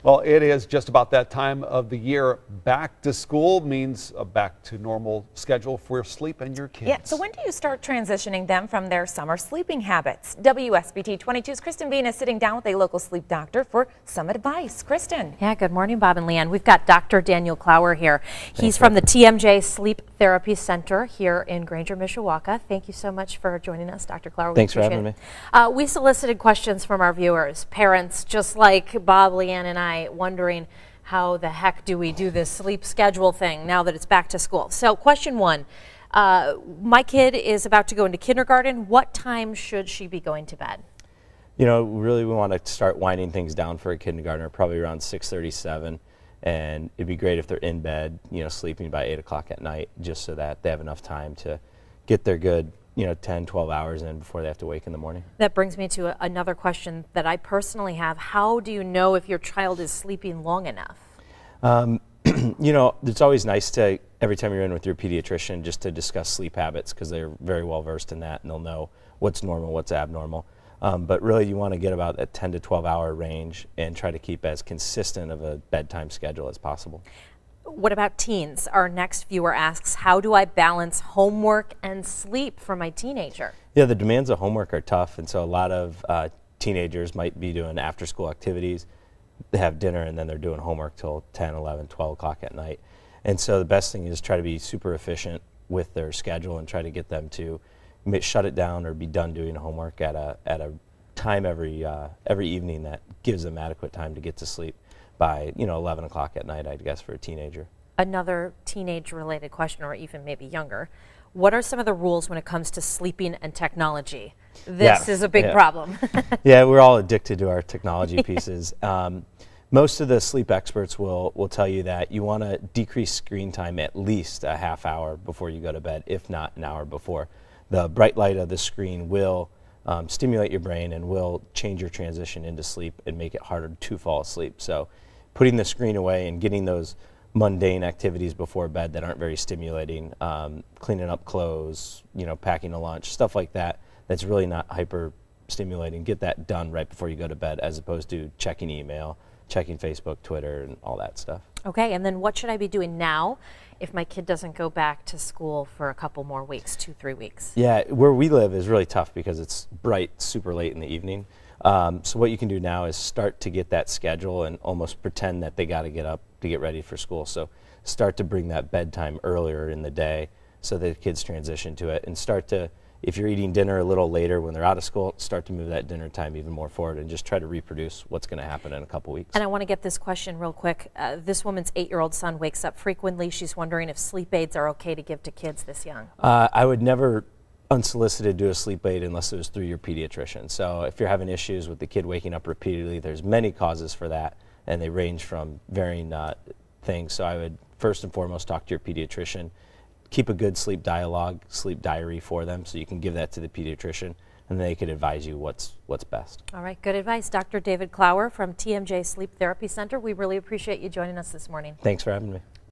Well, it is just about that time of the year. Back to school means a back to normal schedule for sleep and your kids. Yeah, so when do you start transitioning them from their summer sleeping habits? WSBT-22's Kristen Bean is sitting down with a local sleep doctor for some advice. Kristen. Yeah, good morning, Bob and Leanne. We've got Dr. Daniel Clower here. He's from the TMJ Sleep Therapy Center here in Granger, Mishawaka. Thank you so much for joining us, Dr. Clower. Thanks for having me. We solicited questions from our viewers, parents just like Bob, Leanne, and I, wondering how the heck do we do this sleep schedule thing now that it's back to school. So question one, my kid is about to go into kindergarten. What time should she be going to bed? You know, really we want to start winding things down for a kindergartner, probably around 6:37, and it'd be great if they're in bed, you know, sleeping by 8 o'clock at night, just so that they have enough time to get their good, 10, 12 hours in before they have to wake in the morning. That brings me to another question that I personally have. How do you know if your child is sleeping long enough? It's always nice to, every time you're in with your pediatrician, just to discuss sleep habits, because they're very well versed in that and they'll know what's normal, what's abnormal. But really you want to get about a 10 to 12 hour range and try to keep as consistent of a bedtime schedule as possible. What about teens? Our next viewer asks, how do I balance homework and sleep for my teenager? Yeah, the demands of homework are tough, and so a lot of teenagers might be doing after-school activities. They have dinner, and then they're doing homework till 10, 11, 12 o'clock at night. And so the best thing is try to be super efficient with their schedule and try to get them to shut it down or be done doing homework at a time every evening that gives them adequate time to get to sleep by 11 o'clock at night, I guess, for a teenager. Another teenage-related question, or even maybe younger. What are some of the rules when it comes to sleeping and technology? This is a big problem. Yeah, we're all addicted to our technology pieces. Most of the sleep experts will tell you that you want to decrease screen time at least a half hour before you go to bed, if not an hour before. The bright light of the screen will stimulate your brain and will change your transition into sleep and make it harder to fall asleep. So putting the screen away and getting those mundane activities before bed that aren't very stimulating, cleaning up clothes, packing a lunch, stuff like that, that's really not hyper stimulating. Get that done right before you go to bed, as opposed to checking email, checking Facebook, Twitter, and all that stuff. Okay, and then what should I be doing now if my kid doesn't go back to school for a couple more weeks, 2-3 weeks? Yeah, where we live is really tough because it's bright super late in the evening. So what you can do now is start to get that schedule and almost pretend that they got to get up to get ready for school. So start to bring that bedtime earlier in the day so that the kids transition to it, and start to, if you're eating dinner a little later when they're out of school, start to move that dinner time even more forward and just try to reproduce what's going to happen in a couple weeks. And I want to get this question real quick. This woman's 8-year-old son wakes up frequently. She's wondering if sleep aids are okay to give to kids this young. I would never unsolicited do a sleep aid unless it was through your pediatrician. So if you're having issues with the kid waking up repeatedly, there's many causes for that, and they range from varying things. So I would first and foremost talk to your pediatrician. Keep a good sleep dialogue, sleep diary for them, so you can give that to the pediatrician, and they could advise you what's best. All right, good advice. Dr. David Clower from TMJ Sleep Therapy Center. We really appreciate you joining us this morning. Thanks for having me.